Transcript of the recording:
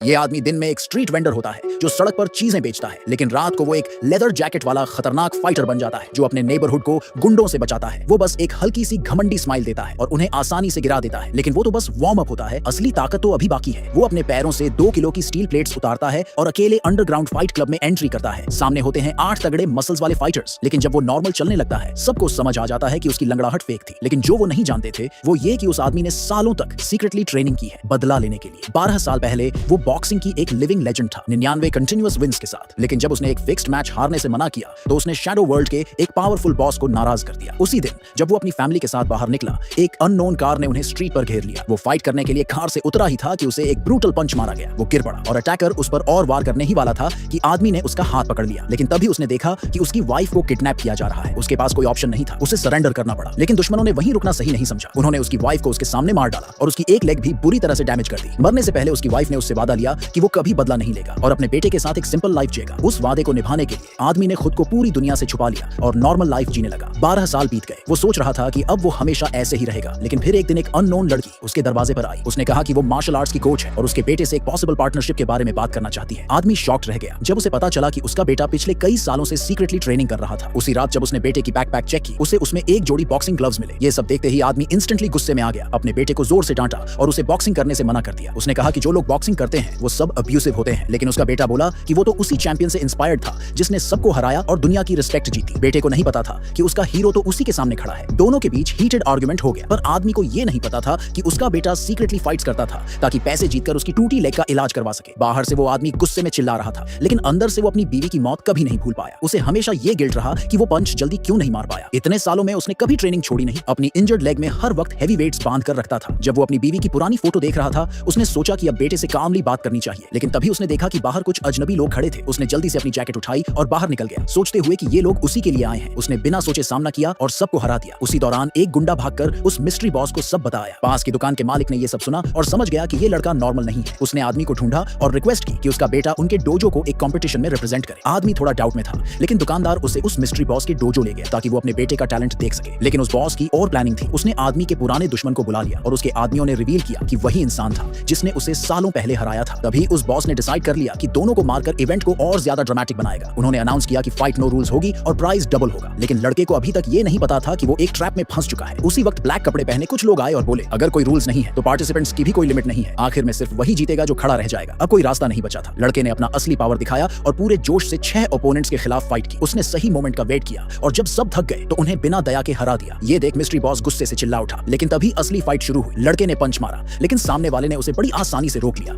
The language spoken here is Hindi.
ये आदमी दिन में एक स्ट्रीट वेंडर होता है जो सड़क पर चीजें बेचता है, लेकिन रात को वो एक लेदर जैकेट वाला खतरनाक फाइटर बन जाता है जो अपने नेबरहुड को गुंडों से बचाता है। वो बस एक हल्की सी घमंडी स्माइल देता है और उन्हें आसानी से गिरा देता है, लेकिन वो तो बस वार्म अप होता है, असली ताकत तो अभी बाकी है। वो अपने पैरों से 2 किलो की स्टील प्लेट्स उतारता है और अकेले अंडरग्राउंड फाइट क्लब में एंट्री करता है। सामने होते हैं 8 तगड़े मसल्स वाले फाइटर्स, लेकिन जब वो नॉर्मल चलने लगता है सबको समझ आ जाता है कि उसकी लंगड़ाहट फेक थी। लेकिन जो वो नहीं जानते थे वो ये कि उस आदमी ने सालों तक सीक्रेटली ट्रेनिंग की है बदला लेने के लिए। 12 साल पहले वो बॉक्सिंग की एक लिविंग लेजेंड था, 99 कंटिन्यूअस विंस के साथ। लेकिन जब उसने एक फिक्स्ड मैच हारने से मना किया तो उसने शैडो वर्ल्ड के एक पावरफुल बॉस को नाराज कर दिया। उसी दिन जब वो अपनी फैमिली के साथ बाहर निकला, एक अननोन कार ने उन्हें स्ट्रीट पर घेर लिया। वो फाइट करने के लिए कार से उतरा ही था कि उसे एक ब्रूटल पंच मारा गया। वो गिर पड़ा और अटैकर उस पर और वार करने ही वाला था कि आदमी ने उसका हाथ पकड़ लिया। लेकिन तभी उसने देखा कि उसकी वाइफ को किडनैप किया जा रहा है। उसके पास कोई ऑप्शन नहीं था, उसे सरेंडर करना पड़ा। लेकिन दुश्मनों ने वहीं रुकना सही नहीं समझा। उन्होंने उसकी वाइफ को उसके सामने मार डाला और उसकी एक लेग भी बुरी तरह से डैमेज कर दी। मरने से पहले उसकी वाइफ ने उससे वादा लिया कि वो कभी बदला नहीं लेगा और अपने बेटे के साथ एक सिंपल लाइफ जिएगा। उस वादे को निभाने के लिए आदमी ने खुद को पूरी दुनिया से छुपा लिया और नॉर्मल लाइफ जीने लगा। 12 साल बीत गए। वो सोच रहा था कि अब वो हमेशा ऐसे ही रहेगा, लेकिन फिर एक दिन एक अननोन लड़की उसके दरवाजे पर आई। उसने कहा कि वो मार्शल आर्ट्स की कोच है और उसके बेटे से एक पॉसिबल पार्टनरशिप के बारे में बात करना चाहती है। आदमी शॉक्ड रह गया जब उसे पता चला कि उसका बेटा पिछले कई सालों से सीक्रेटली ट्रेनिंग कर रहा था। उसी रात जब उसने बेटे की बैकपैक चेक की, उसे उसमें एक जोड़ी बॉक्सिंग ग्लव्स मिले। ये सब देखते ही आदमी इंस्टेंटली गुस्से में आ गया, अपने बेटे को जोर से डांटा और उसे बॉक्सिंग करने से मना कर दिया। उसने कहा कि जो लोग बॉक्सिंग करते हैं वो सब अब्यूसिव होते हैं, लेकिन उसका बेटा बोला कि वो तो उसी चैंपियन से इंस्पायर्ड था जिसने सबको हराया और दुनिया की रिस्पेक्ट जीती। बेटे को नहीं पता था कि उसका हीरो तो उसी के सामने खड़ा है। दोनों के बीच हीटेड आर्गुमेंट हो गया, पर आदमी को ये नहीं पता था कि उसका बेटा सीक्रेटली फाइट्स करता था ताकि पैसे जीतकर उसकी टूटी लेग का इलाज करवा सके। बाहर से वो आदमी गुस्से में चिल्ला रहा था, लेकिन अंदर से वो अपनी बीवी की मौत कभी नहीं भूल पाया। उसे हमेशा ये गिल्ट रहा कि वो पंच जल्दी क्यों नहीं मार पाया। इतने सालों में उसने कभी ट्रेनिंग छोड़ी नहीं, अपनी इंजर्ड लेग में हर वक्त हेवी वेट्स बांध कर रखता था। जब वो अपनी बीवी की पुरानी फोटो देख रहा था, उसने सोचा कि अब बेटे से कामली बात करनी चाहिए, लेकिन तभी उसने देखा कि बाहर कुछ अजनबी लोग खड़े थे। उसने जल्दी से अपनी जैकेट उठाई और बाहर निकल गया, सोचते हुए कि ये लोग उसी के लिए आए हैं। उसने बिना सोचे सामना किया और सबको हरा दिया। उसी दौरान एक गुंडा भागकर उस मिस्ट्री बॉस को सब बताया। पास की दुकान के मालिक ने ये सब सुना और समझ गया कि ये लड़का नॉर्मल नहीं है। उसने आदमी को ढूंढा और रिक्वेस्ट की कि उसका बेटा उनके डोजो को एक कंपटीशन में रिप्रेजेंट करे। आदमी थोड़ा डाउट में था, लेकिन दुकानदार उसे उस मिस्ट्री बॉस के डोजो ले गया ताकि वो अपने बेटे का टैलेंट देख सके। लेकिन उस बॉस की और प्लानिंग थी। उसने आदमी के पुराने दुश्मन को बुला लिया और उसके आदमियों ने रिवील किया कि वही इंसान था जिसने उसे सालों पहले हराया था। तभी उस बॉस ने डिसाइड कर लिया कि दोनों को मारकर इवेंट को और ज्यादा ड्रामेटिक बनाएगा। उन्होंने अनाउंस किया कि फाइट नो रूल्स होगी और प्राइस डबल होगा। लेकिन लड़के को अभी तक ये नहीं पता था कि वो एक ट्रैप में फंस चुका है। उसी वक्त ब्लैक कपड़े पहने कुछ लोग आए और बोले, अगर कोई रूल्स नहीं है तो पार्टिसिपेंट्स की भी कोई लिमिट नहीं है। आखिर में सिर्फ वही जीतेगा जो खड़ा रह जाएगा। अब कोई रास्ता नहीं बचा था। लड़के ने अपना असली पावर दिखाया और पूरे जोश से 6 ओपोनेंट्स के खिलाफ फाइट की। उसने सही मोमेंट का वेट किया और जब सब थक गए तो उन्हें बिना दया के हरा दिया। ये देख मिस्ट्री बॉस गुस्से से चिल्ला उठा, लेकिन तभी असली फाइट शुरू हुई। लड़के ने पंच मारा, लेकिन सामने वाले ने उसे बड़ी आसानी से रोक लिया।